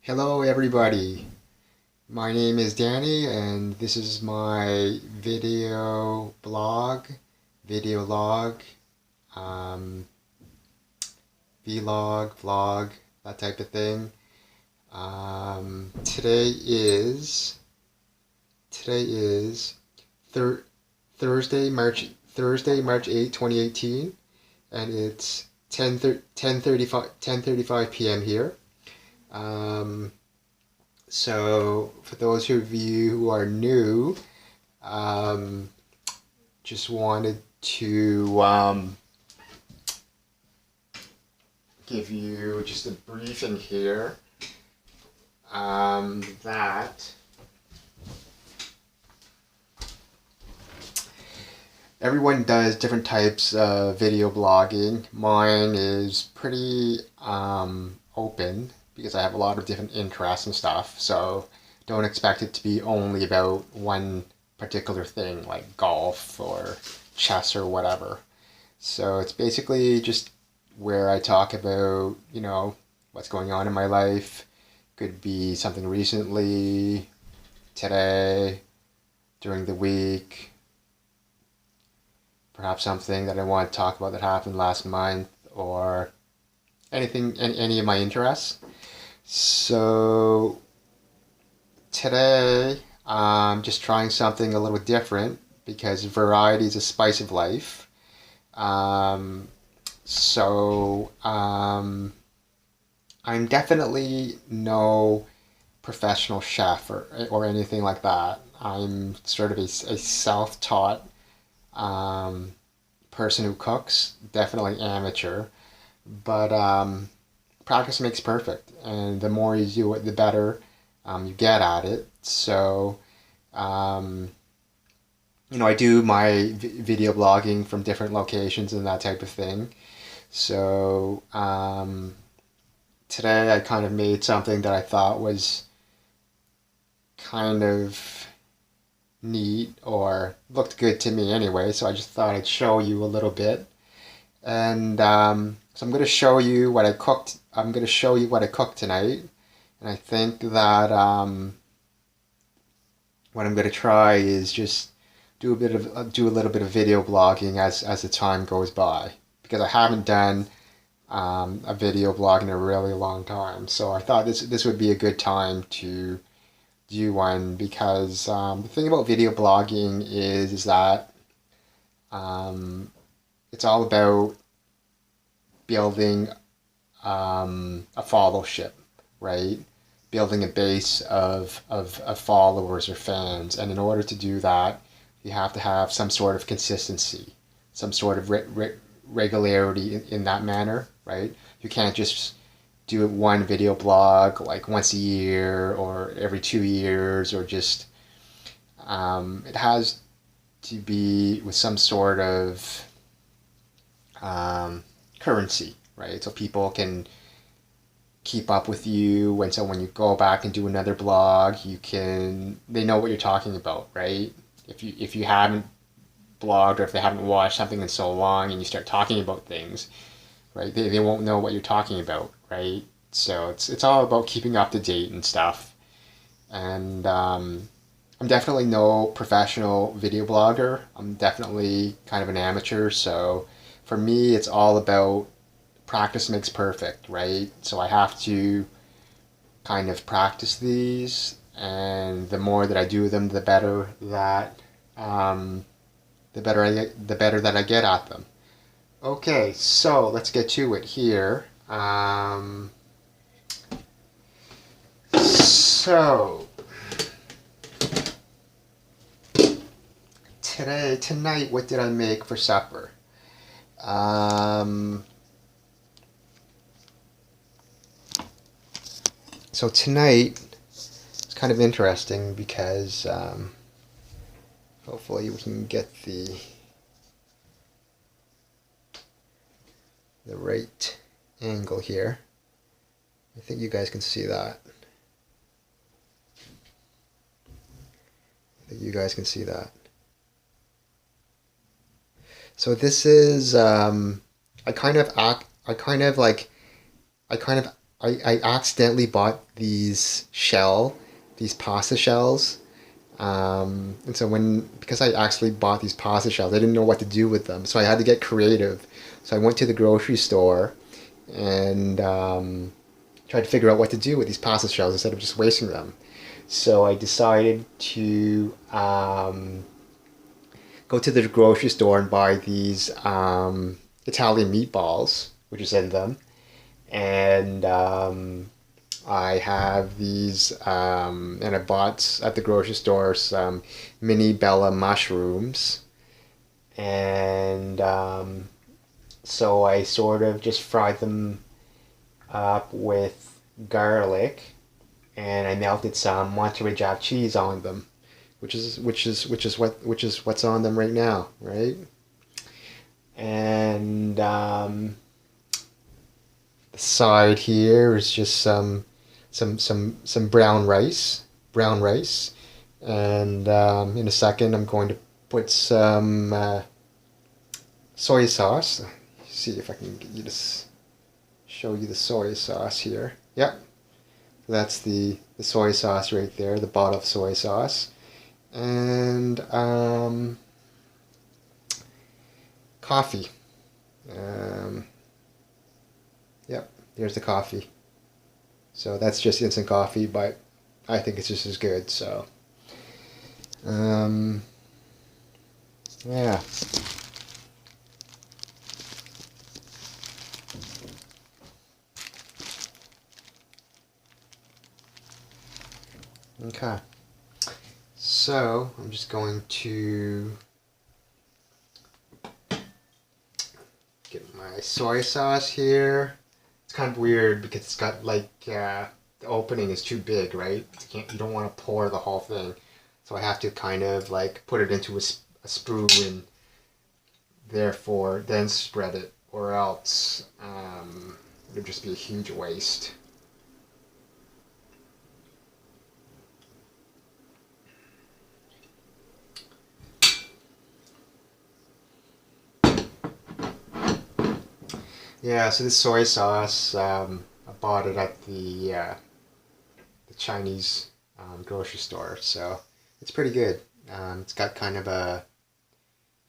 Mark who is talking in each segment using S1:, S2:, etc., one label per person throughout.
S1: Hello, everybody. My name is Danny, and this is my video blog, video log, um, vlog, that type of thing. Today is thir- Thursday, March 8, 2018, and it's 10:35 p.m. here. Um, So, for those of you who are new, um, just wanted to give you just a briefing here that everyone does different types of video blogging. Mine is pretty open because I have a lot of different interests and stuff. So don't expect it to be only about one particular thing like golf or chess or whatever. So it's basically just where I talk about, what's going on in my life. Could be something recently, today, during the week, perhaps something that I want to talk about that happened last month, or anything, any of my interests. So today, I'm just trying something a little different because variety is a spice of life. Um, so I'm definitely no professional chef or anything like that. I'm sort of a self-taught um, person who cooks, definitely amateur, but practice makes perfect, and the more you do it, the better you get at it. So, um, I do my video blogging from different locations and that type of thing. So, today I kind of made something that I thought was kind of neat or looked good to me anyway. So I just thought I'd show you a little bit. And so I'm going to show you what I cooked. I'm going to show you what I cooked tonight. And I think that what I'm going to try is just do a little bit of video blogging as the time goes by, because I haven't done a video blog in a really long time. So I thought this would be a good time to do one, because the thing about video blogging is that um, it's all about building a followership, right? Building a base of followers or fans. And in order to do that, you have to have some sort of consistency, some sort of regularity in that manner, right? You can't just do one video blog like once a year or every 2 years, or just, it has to be with some sort of um, currency, right? So people can keep up with you, and so when you go back and do another blog, they know what you're talking about, right? If you haven't blogged, or if they haven't watched something in so long and you start talking about things, right? They won't know what you're talking about, right? So it's all about keeping up to date and stuff. And I'm definitely no professional video blogger. I'm definitely kind of an amateur. So for me, it's all about practice makes perfect, right? So I have to kind of practice these, and the more that I do them, um, the better that I get at them. Okay, so let's get to it here. So tonight, what did I make for supper? Um, so tonight, it's kind of interesting because hopefully we can get the right angle here. I think you guys can see that. I think you guys can see that. So this is I kind of I accidentally bought these pasta shells. And so because I actually bought these pasta shells, I didn't know what to do with them. So I had to get creative. So I went to the grocery store and tried to figure out what to do with these pasta shells instead of just wasting them. So I decided to go to the grocery store and buy these Italian meatballs, which is in them. And I have these, and I bought at the grocery store some mini Bella mushrooms. And so I sort of just fried them up with garlic, and I melted some Monterey Jack cheese on them, which is what's on them right now, right? And the side here is just some brown rice, and in a second I'm going to put some soy sauce. See if I can get you to show you the soy sauce here. Yep, that's the soy sauce right there, the bottle of soy sauce, and coffee. Um, yep, there's the coffee. So that's just instant coffee, but I think it's just as good. So um, yeah. Okay. So I'm just going to get my soy sauce here. It's kind of weird because it's got like the opening is too big, right? You don't want to pour the whole thing, so I have to kind of like put it into a spoon and therefore then spread it, or else it would just be a huge waste. Yeah, so this soy sauce, I bought it at the Chinese grocery store, so it's pretty good. It's got kind of a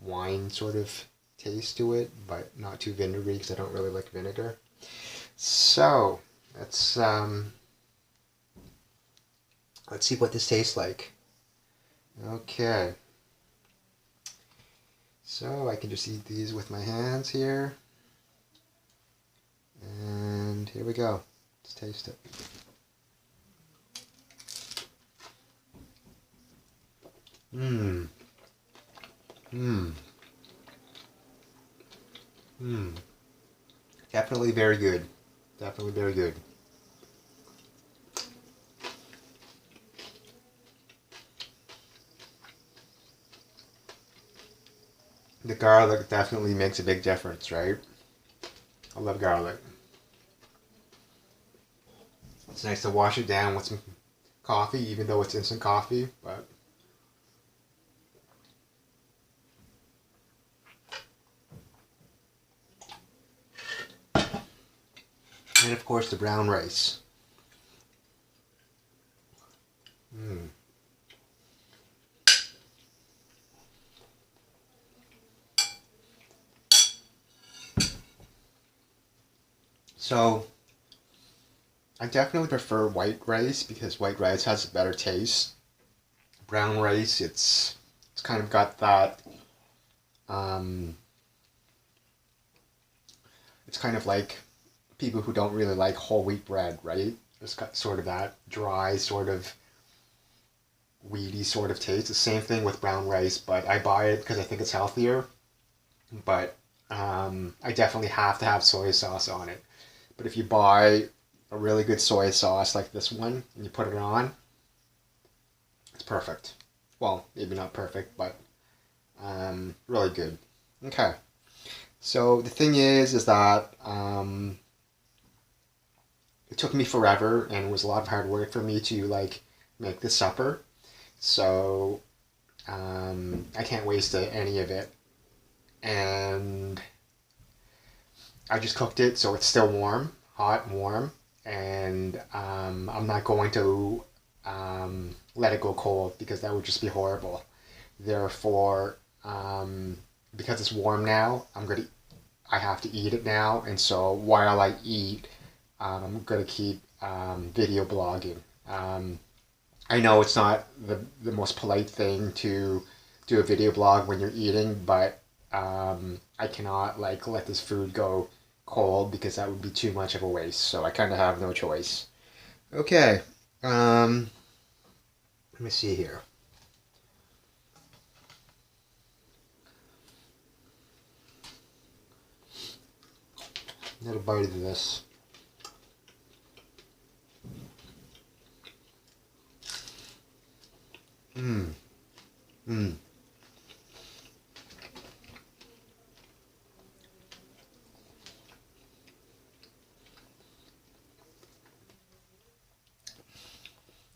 S1: wine sort of taste to it, but not too vinegary because I don't really like vinegar. So let's um, let's see what this tastes like. Okay, so I can just eat these with my hands here, and here we go. Let's taste it. Mmm. Mmm. Mmm. Definitely very good. Definitely very good. The garlic definitely makes a big difference, right? I love garlic. It's nice to wash it down with some coffee, even though it's instant coffee, but and of course the brown rice. Mm. So I definitely prefer white rice because white rice has a better taste. Brown rice, it's kind of got that. Um, it's kind of like people who don't really like whole wheat bread, right? It's got sort of that dry, sort of weedy sort of taste. The same thing with brown rice, but I buy it because I think it's healthier. But I definitely have to have soy sauce on it. But if you buy a really good soy sauce like this one and you put it on, it's perfect. Well, maybe not perfect, but really good. Okay. So the thing is that it took me forever and it was a lot of hard work for me to like make this supper. So I can't waste any of it. And I just cooked it so it's still warm, hot and warm. and I'm not going to let it go cold because that would just be horrible. Therefore, because it's warm now, I have to eat it now, and so while I eat, I'm gonna keep video blogging. I know it's not the most polite thing to do a video blog when you're eating, but I cannot like let this food go cold because that would be too much of a waste. So I kind of have no choice. Okay, um, let me see here. Little bite of this. Mmm. Mmm.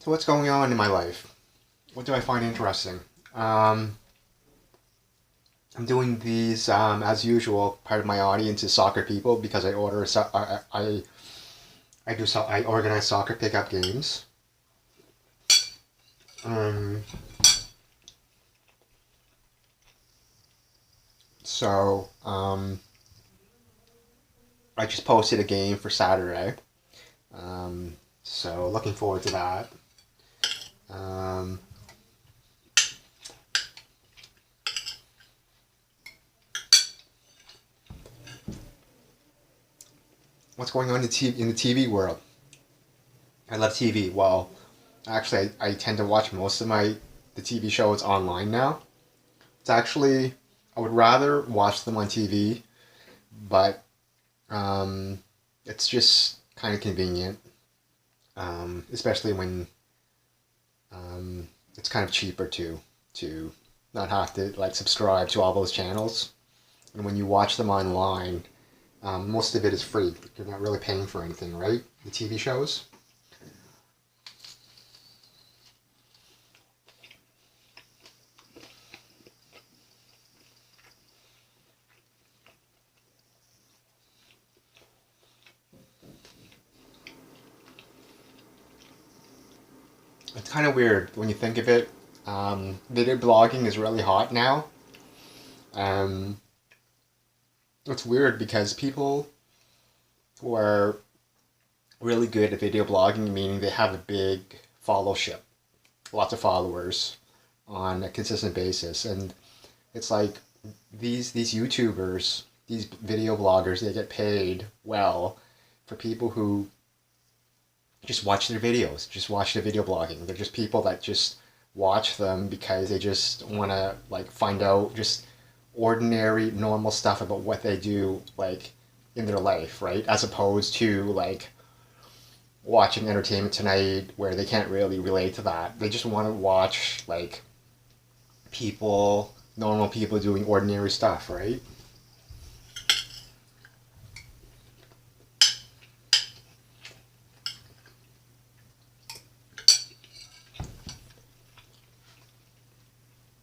S1: So what's going on in my life? What do I find interesting? Um, I'm doing these as usual. Part of my audience is soccer people because I order I organize soccer pickup games. Um, so I just posted a game for Saturday. Um, so looking forward to that. Um, what's going on in the TV world? I love TV. Well, actually, I tend to watch most of the TV shows online now. It's actually I would rather watch them on TV, but it's just kind of convenient, especially when it's kind of cheaper to not have to like subscribe to all those channels. And when you watch them online, most of it is free. You're not really paying for anything, right? The TV shows. It's kind of weird when you think of it. Video blogging is really hot now. Um, it's weird because people who are really good at video blogging, meaning they have a big followership, lots of followers on a consistent basis, and it's like these YouTubers, these video bloggers, they get paid well for people who just watch their videos, just watch the video blogging. They're just people that just watch them because they just want to like find out just ordinary normal stuff about what they do like in their life, right? As opposed to like watching Entertainment Tonight where they can't really relate to that. They just want to watch like people, normal people doing ordinary stuff, right?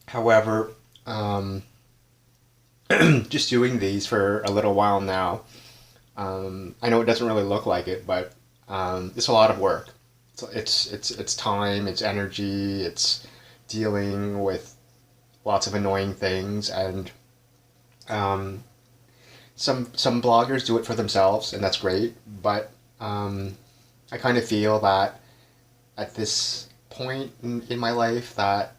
S1: However, um, just doing these for a little while now, I know it doesn't really look like it, but it's a lot of work. It's time, it's energy, it's dealing with lots of annoying things, and um, some bloggers do it for themselves, and that's great. But I kind of feel that at this point in my life that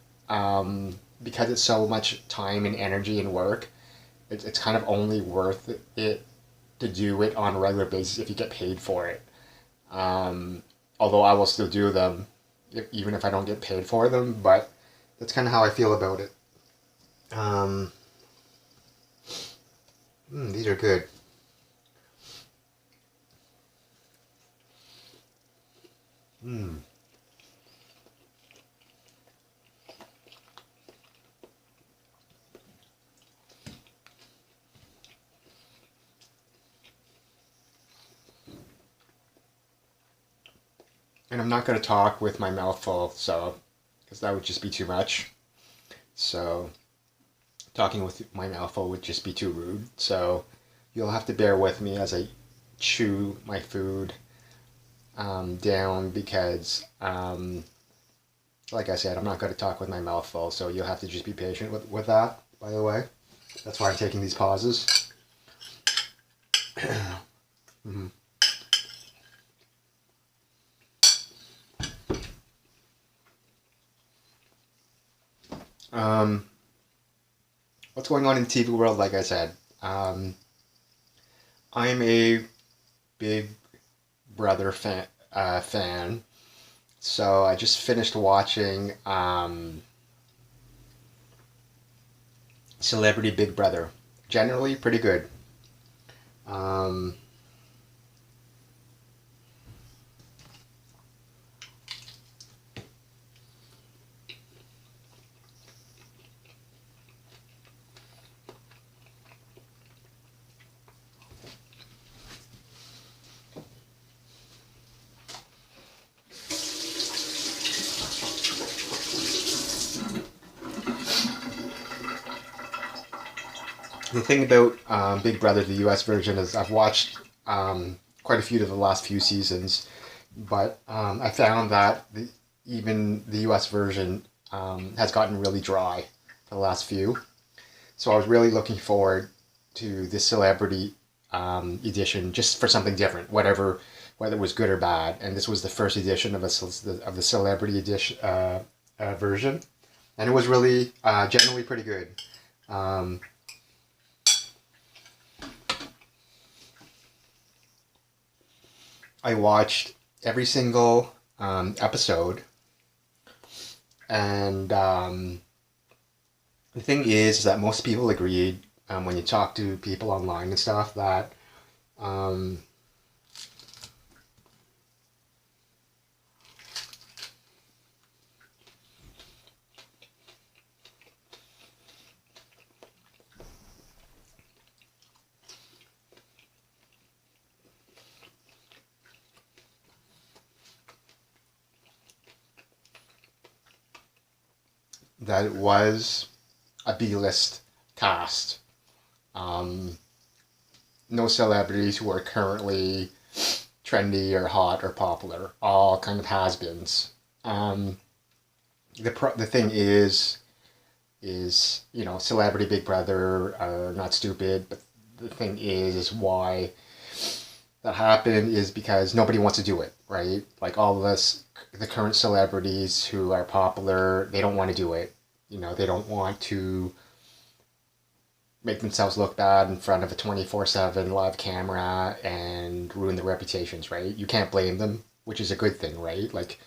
S1: because it's so much time and energy and work, it's kind of only worth it to do it on a regular basis if you get paid for it. Um, Although I will still do them even if I don't get paid for them, but that's kind of how I feel about it. Um, these are good. Mm. And I'm not going to talk with my mouth full, so because that would just be too much. So talking with my mouth full would just be too rude. So you'll have to bear with me as I chew my food down because, like I said, I'm not going to talk with my mouth full, so you'll have to just be patient with that, by the way. That's why I'm taking these pauses. Mhm. Um, what's going on in the TV world? Like I said, um, I'm a Big Brother fan. So I just finished watching Celebrity Big Brother. Generally, pretty good. Um, the thing about Big Brother, the U.S. version, is I've watched quite a few of the last few seasons, but I found that even the U.S. version has gotten really dry for the last few. So I was really looking forward to this celebrity edition just for something different, whether it was good or bad. And this was the first edition of the celebrity edition version, and it was really generally pretty good. Um, I watched every single episode, and the thing is that most people agreed when you talk to people online and stuff that um, that it was a B-list cast. Um, no celebrities who are currently trendy or hot or popular. All kind of has-beens. Um, the thing is Celebrity Big Brother are not stupid, but the thing is why that happened is because nobody wants to do it, right? Like all of us, the current celebrities who are popular, they don't want to do it. They don't want to make themselves look bad in front of a 24/7 live camera and ruin their reputations, right? You can't blame them, which is a good thing, right? Like,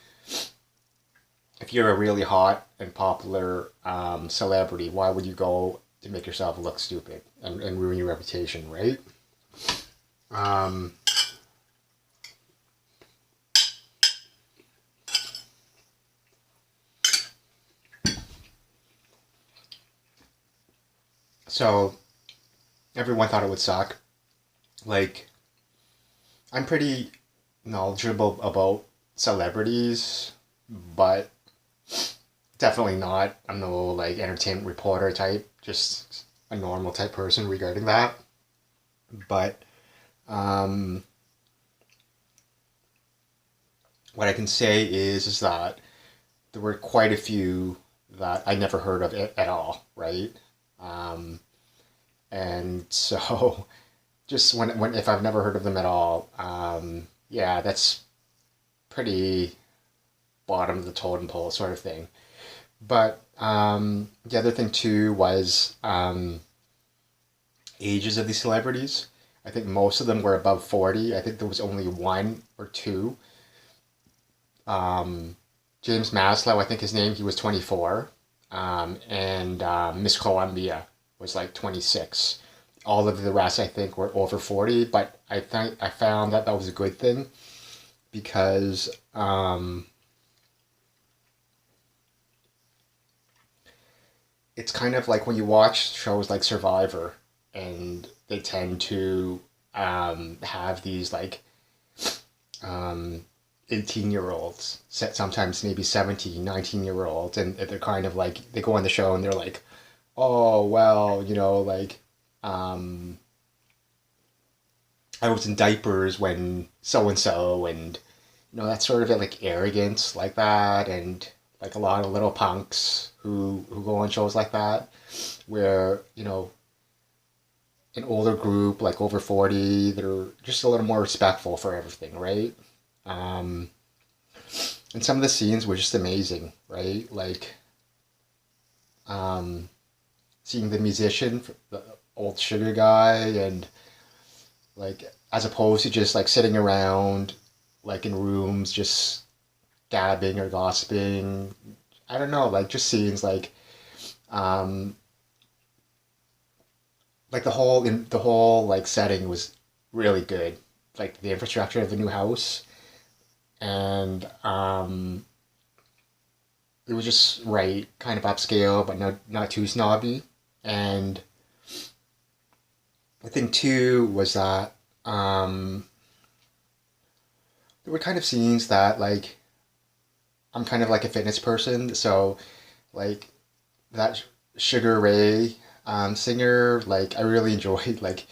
S1: if you're a really hot and popular celebrity, why would you go to make yourself look stupid and ruin your reputation, right? Um, so everyone thought it would suck. Like, I'm pretty knowledgeable about celebrities, but definitely not. I'm no like entertainment reporter type, just a normal type person regarding that. But um, what I can say is that there were quite a few that I never heard of it at all, right? Um, and so just when if I've never heard of them at all, yeah, that's pretty bottom of the totem pole sort of thing. But the other thing too was ages of these celebrities. I think most of them were above 40. I think there was only one or two. Um, James Maslow, I think his name, he was 24. And Miss Columbia was like 26. All of the rest, I think, were over 40. But I found that was a good thing because it's kind of like when you watch shows like Survivor, and they tend to have these like um, 18-year olds, sometimes maybe 17, 19-year olds, and they're kind of like, they go on the show and they're like, oh, well, like, um, I was in diapers when so and so, and that sort of like arrogance like that, and like a lot of little punks who go on shows like that, where an older group like over 40, they're just a little more respectful for everything, right? Um, and some of the scenes were just amazing, right? Like um, seeing the musician, the old sugar guy, and like as opposed to just like sitting around like in rooms just gabbing or gossiping. I don't know, like just scenes um like the whole like setting was really good. Like the infrastructure of the new house, and it was just right, kind of upscale, but not too snobby. And the thing too was that there were kind of scenes that like I'm kind of like a fitness person, so like that Sugar Ray singer, like I really enjoyed like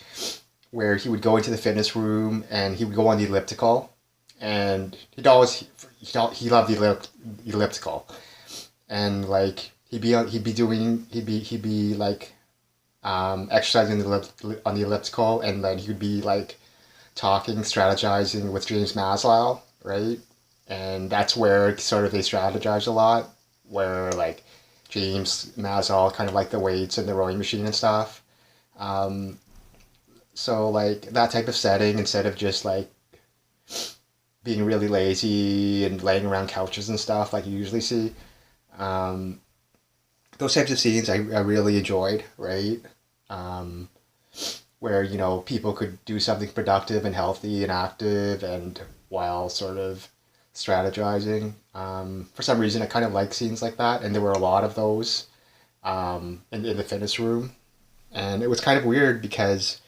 S1: where he would go into the fitness room and he would go on the elliptical, and he loved the elliptical, and like he'd be like exercising on the elliptical, and then he would be like talking, strategizing with James Maslow, right? And that's where sort of they strategize a lot, where like James Maslow kind of like the weights and the rowing machine and stuff. Um, so like that type of setting, instead of just like being really lazy and laying around couches and stuff like you usually see, um, those types of scenes I really enjoyed, right? Um, where people could do something productive and healthy and active, and while sort of strategizing. For some reason, I kind of like scenes like that, and there were a lot of those in the fitness room, and it was kind of weird because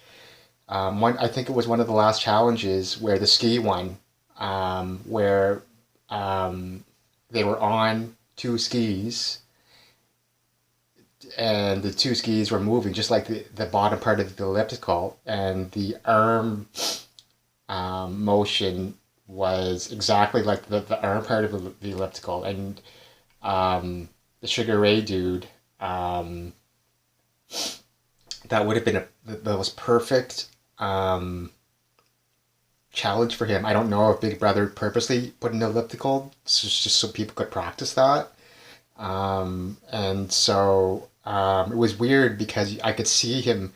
S1: one I think it was one of the last challenges where the ski one, where um, they were on two skis and the two skis were moving just like the bottom part of the elliptical, and the arm motion was exactly like the arm part of the elliptical, and the Sugar Ray dude, um, that would have been the most perfect um, challenge for him. I don't know if Big Brother purposely put an elliptical just so people could practice that. And so it was weird because I could see him,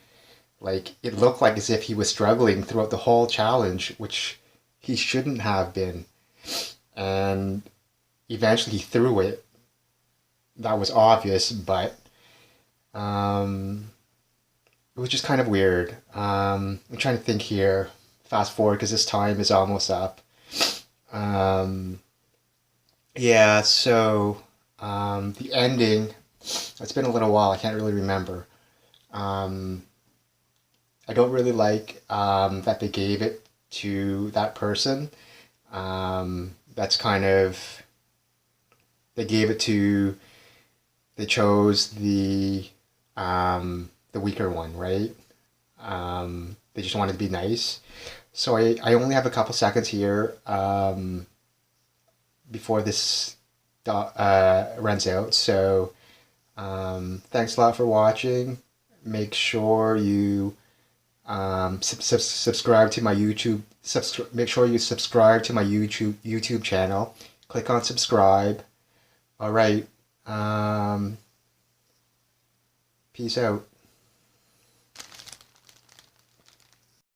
S1: like, it looked like as if he was struggling throughout the whole challenge, which he shouldn't have been. And eventually he threw it. That was obvious, but um, it was just kind of weird. I'm trying to think here, fast forward because this time is almost up. Um, yeah, so the ending, it's been a little while, I can't really remember. Um, I don't really like that they gave it to that person. That's kind of, they gave it to, they chose the weaker one, right? They just wanted to be nice. So I only have a couple seconds here before this runs out. So thanks a lot for watching. Make sure you subscribe to my YouTube. Make sure you subscribe to my YouTube channel. Click on subscribe. All right. Peace out.